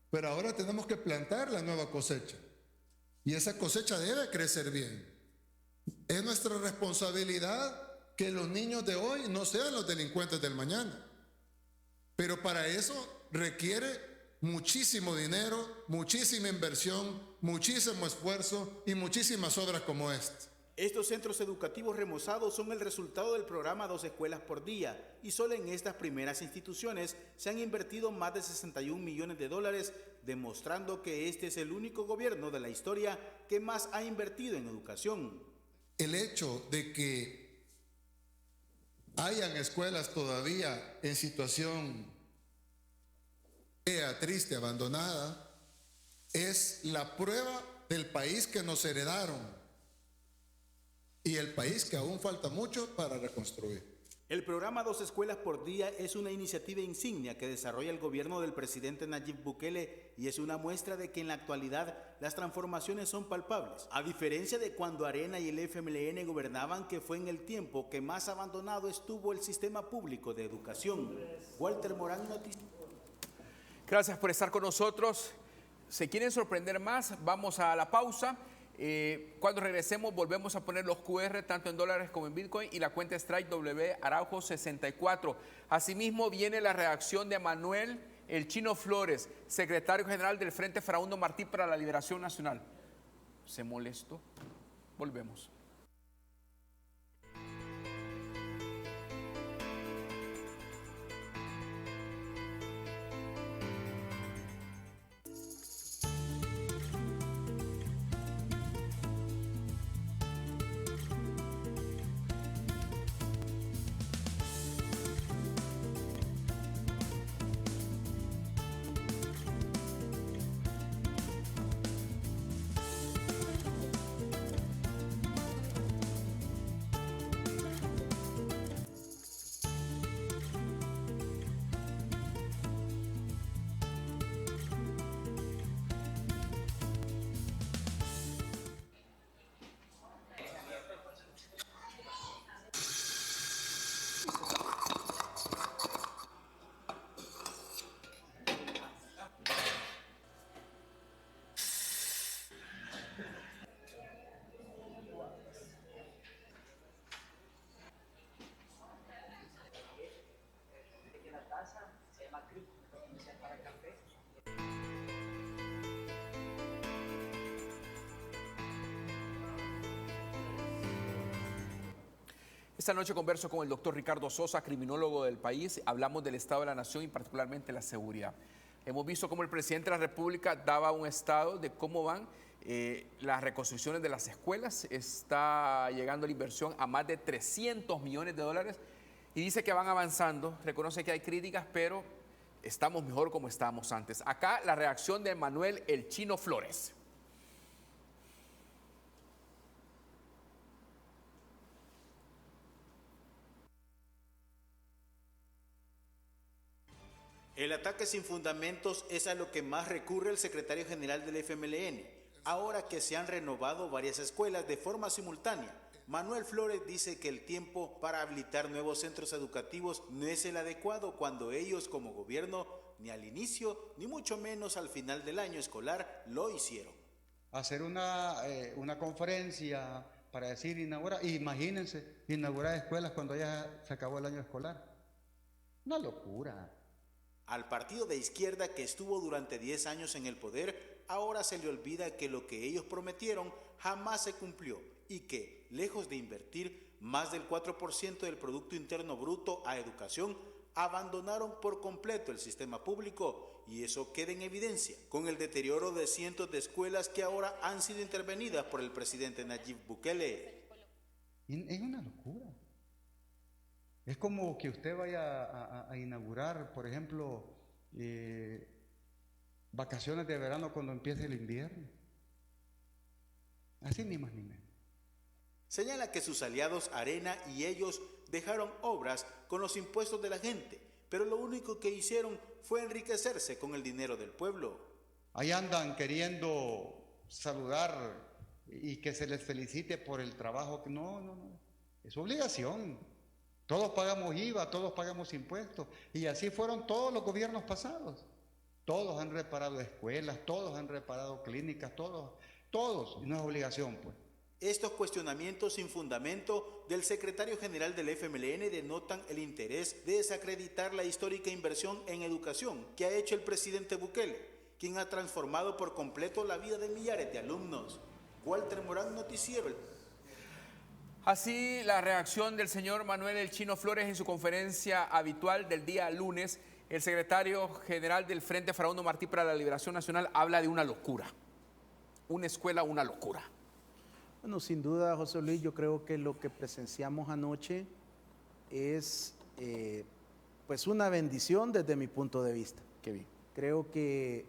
pero ahora tenemos que plantar la nueva cosecha. Y esa cosecha debe crecer bien. Es nuestra responsabilidad que los niños de hoy no sean los delincuentes del mañana. Pero para eso requiere muchísimo dinero, muchísima inversión, muchísimo esfuerzo y muchísimas obras como esta. Estos centros educativos remozados son el resultado del programa 2 escuelas por día, y solo en estas primeras instituciones se han invertido más de $61 millones, demostrando que este es el único gobierno de la historia que más ha invertido en educación. El hecho de que hayan escuelas todavía en situación triste, abandonada, es la prueba del país que nos heredaron y el país que aún falta mucho para reconstruir. El programa 2 escuelas por día es una iniciativa insignia que desarrolla el gobierno del presidente Nayib Bukele, y es una muestra de que en la actualidad las transformaciones son palpables, a diferencia de cuando Arena y el FMLN gobernaban, que fue en el tiempo que más abandonado estuvo el sistema público de educación. Walter Morán, Noticias. Gracias por estar con nosotros. ¿Se quieren sorprender más? Vamos a la pausa. Cuando regresemos volvemos a poner los QR tanto en dólares como en Bitcoin, y la cuenta Strike W Araujo 64. Asimismo viene la reacción de Manuel El Chino Flores, secretario general del Frente Fraundo Martí para la Liberación Nacional. ¿Se molestó? Volvemos. Esta noche converso con el doctor Ricardo Sosa, criminólogo del país. Hablamos del estado de la nación y particularmente la seguridad. Hemos visto cómo el presidente de la República daba un estado de cómo van las reconstrucciones de las escuelas. Está llegando la inversión a más de 300 millones de dólares y dice que van avanzando. Reconoce que hay críticas, pero estamos mejor como estábamos antes. Acá la reacción de Manuel El Chino Flores. El ataque sin fundamentos es a lo que más recurre el secretario general del FMLN, ahora que se han renovado varias escuelas de forma simultánea. Manuel Flores dice que el tiempo para habilitar nuevos centros educativos no es el adecuado cuando ellos como gobierno ni al inicio ni mucho menos al final del año escolar lo hicieron. Hacer una conferencia para decir inaugurar, imagínense, inaugurar escuelas cuando ya se acabó el año escolar. Una locura. Al partido de izquierda que estuvo durante 10 años en el poder, ahora se le olvida que lo que ellos prometieron jamás se cumplió y que, lejos de invertir más del 4% del Producto Interno Bruto a educación, abandonaron por completo el sistema público y eso queda en evidencia con el deterioro de cientos de escuelas que ahora han sido intervenidas por el presidente Nayib Bukele. Es una locura. Es como que usted vaya a inaugurar, por ejemplo, vacaciones de verano cuando empiece el invierno. Así ni más ni menos. Señala que sus aliados Arena y ellos dejaron obras con los impuestos de la gente, pero lo único que hicieron fue enriquecerse con el dinero del pueblo. Ahí andan queriendo saludar y que se les felicite por el trabajo. No. Es obligación. Todos pagamos IVA, todos pagamos impuestos. Y así fueron todos los gobiernos pasados. Todos han reparado escuelas, todos han reparado clínicas, todos. Y no es obligación, pues. Estos cuestionamientos sin fundamento del secretario general del FMLN denotan el interés de desacreditar la histórica inversión en educación que ha hecho el presidente Bukele, quien ha transformado por completo la vida de millares de alumnos. Walter Morán, Noticiero. Así la reacción del señor Manuel El Chino Flores en su conferencia habitual del día lunes. El secretario general del Frente Faraón Martí para la Liberación Nacional habla de una locura. Una escuela, una locura. Bueno, sin duda, José Luis, yo creo que lo que presenciamos anoche es pues una bendición desde mi punto de vista. Qué bien. Creo que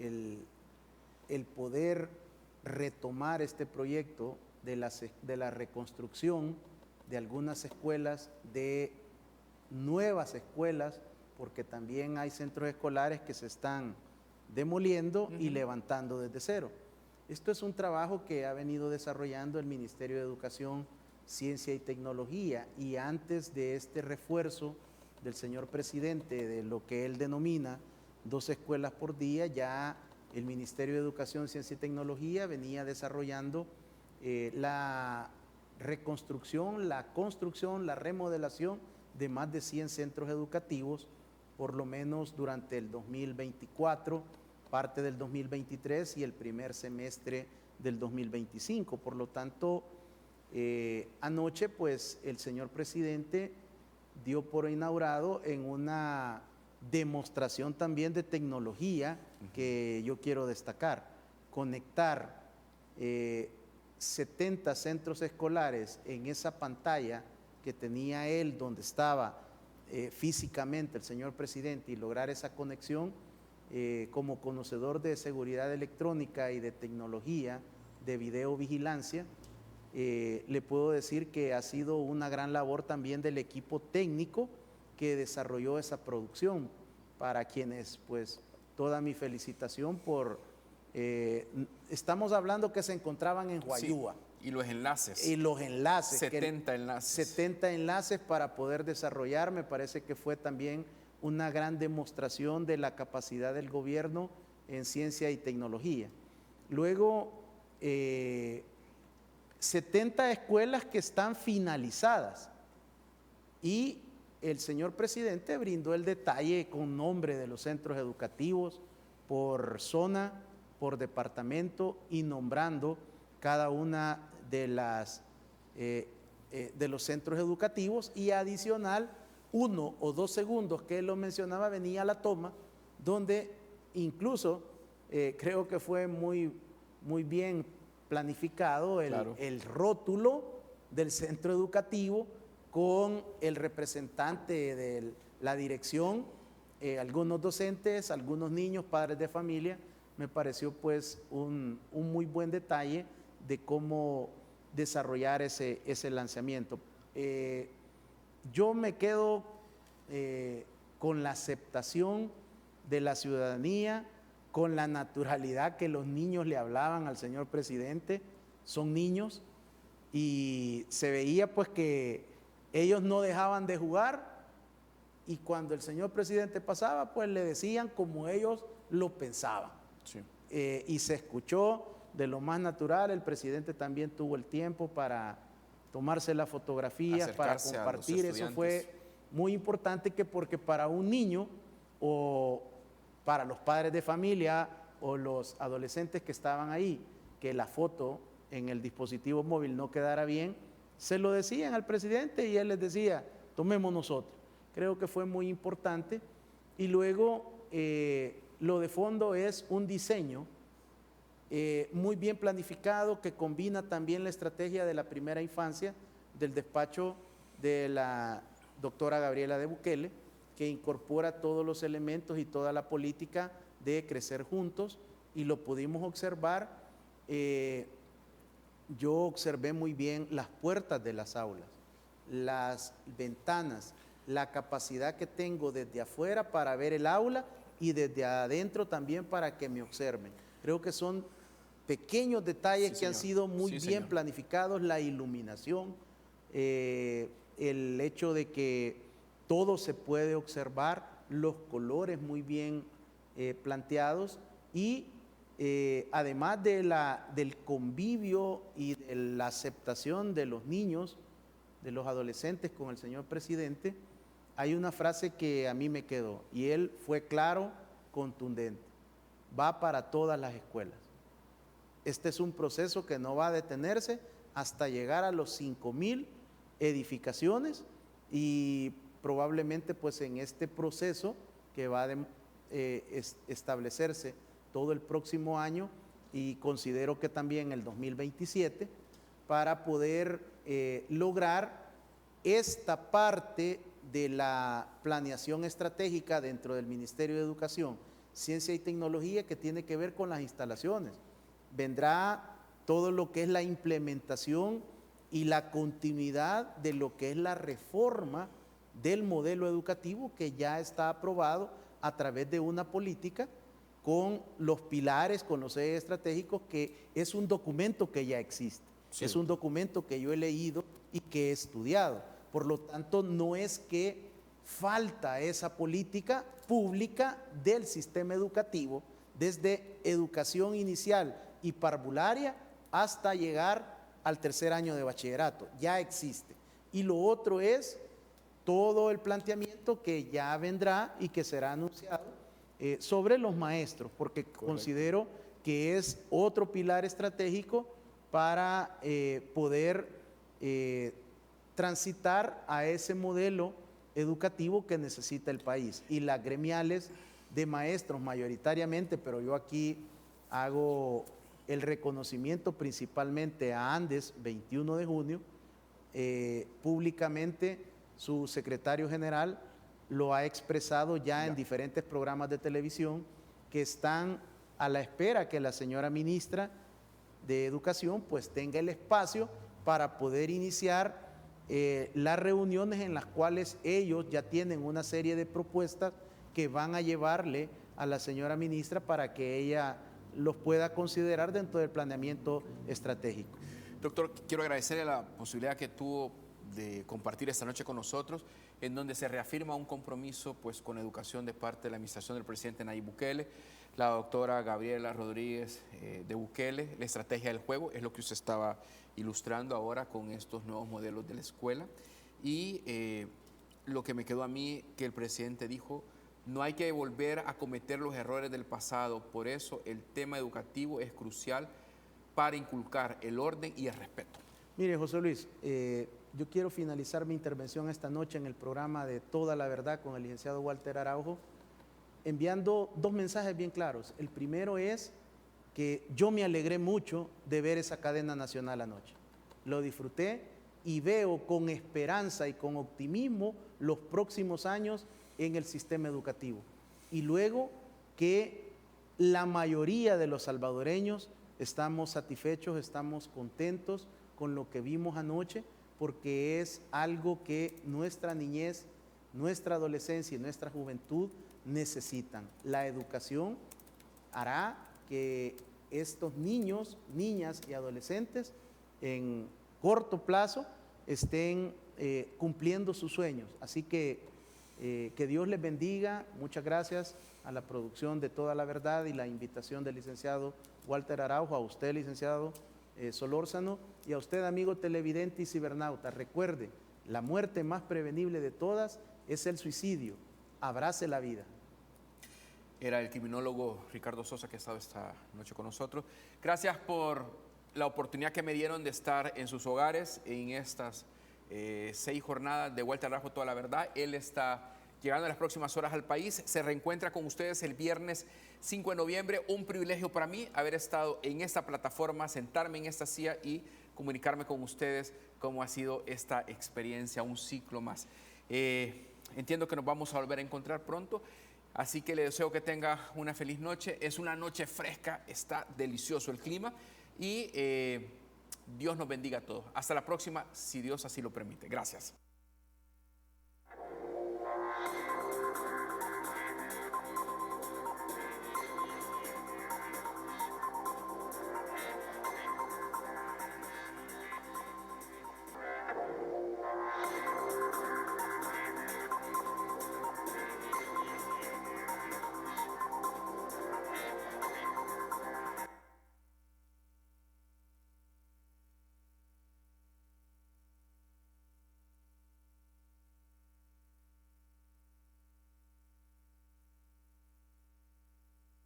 el poder retomar este proyecto de la reconstrucción de algunas escuelas, de nuevas escuelas, porque también hay centros escolares que se están demoliendo y levantando desde cero. Esto es un trabajo que ha venido desarrollando el Ministerio de Educación, Ciencia y Tecnología, y antes de este refuerzo del señor presidente de lo que él denomina 2 escuelas por día, ya el Ministerio de Educación, Ciencia y Tecnología venía desarrollando la reconstrucción, la construcción, la remodelación de más de 100 centros educativos, por lo menos durante el 2024, parte del 2023 y el primer semestre del 2025. Por lo tanto, anoche pues el señor presidente dio por inaugurado en una demostración también de tecnología que yo quiero destacar, conectar 70 centros escolares en esa pantalla que tenía él donde estaba físicamente el señor presidente y lograr esa conexión. Como conocedor de seguridad electrónica y de tecnología de videovigilancia, le puedo decir que ha sido una gran labor también del equipo técnico que desarrolló esa producción, para quienes pues toda mi felicitación por... estamos hablando que se encontraban en Huayúa. Sí, y los enlaces. 70 enlaces. 70 enlaces para poder desarrollar. Me parece que fue también una gran demostración de la capacidad del gobierno en ciencia y tecnología. Luego, 70 escuelas que están finalizadas y el señor presidente brindó el detalle con nombre de los centros educativos por zona, por departamento y nombrando cada una de las de los centros educativos, y adicional 1 o 2 segundos que él lo mencionaba venía la toma donde incluso creo que fue muy bien planificado el rótulo del centro educativo con el representante de la dirección, algunos docentes, algunos niños, padres de familia. Me pareció pues un muy buen detalle de cómo desarrollar ese lanzamiento. Yo me quedo con la aceptación de la ciudadanía, con la naturalidad que los niños le hablaban al señor presidente. Son niños y se veía pues que ellos no dejaban de jugar, y cuando el señor presidente pasaba pues le decían como ellos lo pensaban. Sí. Y se escuchó de lo más natural. El presidente también tuvo el tiempo para tomarse las fotografías, para compartir. Eso fue muy importante, porque para un niño o para los padres de familia o los adolescentes que estaban ahí, que la foto en el dispositivo móvil no quedara bien, se lo decían al presidente y él les decía, tomemos nosotros. Creo que fue muy importante. Y luego lo de fondo es un diseño muy bien planificado, que combina también la estrategia de la primera infancia del despacho de la doctora Gabriela de Bukele, que incorpora todos los elementos y toda la política de crecer juntos, y lo pudimos observar. Yo observé muy bien las puertas de las aulas, las ventanas, la capacidad que tengo desde afuera para ver el aula y desde adentro también para que me observen. Creo que son pequeños detalles que han sido muy bien planificados, la iluminación, el hecho de que todo se puede observar, los colores muy bien planteados, y además del convivio y de la aceptación de los niños, de los adolescentes con el señor presidente, hay una frase que a mí me quedó, y él fue claro, contundente: va para todas las escuelas. Este es un proceso que no va a detenerse hasta llegar a los 5,000 edificaciones, y probablemente pues en este proceso que va a establecerse todo el próximo año, y considero que también el 2027, para poder lograr esta parte de la planeación estratégica dentro del Ministerio de Educación, Ciencia y Tecnología, que tiene que ver con las instalaciones. Vendrá todo lo que es la implementación y la continuidad de lo que es la reforma del modelo educativo, que ya está aprobado a través de una política con los pilares, con los ejes estratégicos, que es un documento que ya existe. Sí. Es un documento que yo he leído y que he estudiado. Por lo tanto, no es que falta esa política pública del sistema educativo, desde educación inicial y parvularia hasta llegar al tercer año de bachillerato. Ya existe. Y lo otro es todo el planteamiento que ya vendrá y que será anunciado sobre los maestros, porque considero que es otro pilar estratégico para poder transitar a ese modelo educativo que necesita el país. Y las gremiales de maestros mayoritariamente, pero yo aquí hago el reconocimiento principalmente a Andes, 21 de junio, públicamente su secretario general lo ha expresado ya en diferentes programas de televisión, que están a la espera que la señora ministra de Educación pues tenga el espacio para poder iniciar las reuniones en las cuales ellos ya tienen una serie de propuestas que van a llevarle a la señora ministra para que ella los pueda considerar dentro del planeamiento estratégico. Doctor, quiero agradecerle la posibilidad que tuvo de compartir esta noche con nosotros, en donde se reafirma un compromiso pues con educación de parte de la administración del presidente Nayib Bukele, la doctora Gabriela Rodríguez de Bukele. La estrategia del juego es lo que usted estaba ilustrando ahora con estos nuevos modelos de la escuela, y lo que me quedó a mí, que el presidente dijo: no hay que volver a cometer los errores del pasado. Por eso el tema educativo es crucial para inculcar el orden y el respeto. Mire, José Luis, yo quiero finalizar mi intervención esta noche en el programa de Toda la Verdad con el licenciado Walter Araujo, enviando dos mensajes bien claros. El primero es que yo me alegré mucho de ver esa cadena nacional anoche. Lo disfruté y veo con esperanza y con optimismo los próximos años en el sistema educativo. Y luego que la mayoría de los salvadoreños estamos satisfechos, estamos contentos con lo que vimos anoche, porque es algo que nuestra niñez, nuestra adolescencia y nuestra juventud necesitan. La educación hará que estos niños, niñas y adolescentes en corto plazo estén cumpliendo sus sueños. Así que Dios les bendiga. Muchas gracias a la producción de Toda la Verdad y la invitación del licenciado Walter Araujo, a usted, licenciado Solórzano, y a usted, amigo televidente y cibernauta. Recuerde, la muerte más prevenible de todas es el suicidio. Abrace la vida. Era el criminólogo Ricardo Sosa, que ha estado esta noche con nosotros. Gracias por la oportunidad que me dieron de estar en sus hogares en estas 6 jornadas de Walter Araujo, Toda la Verdad. Él está llegando en las próximas horas al país. Se reencuentra con ustedes el viernes 5 de noviembre. Un privilegio para mí haber estado en esta plataforma, sentarme en esta silla y comunicarme con ustedes cómo ha sido esta experiencia, un ciclo más. Entiendo que nos vamos a volver a encontrar pronto, así que le deseo que tenga una feliz noche. Es una noche fresca, está delicioso el clima y Dios nos bendiga a todos. Hasta la próxima, si Dios así lo permite. Gracias.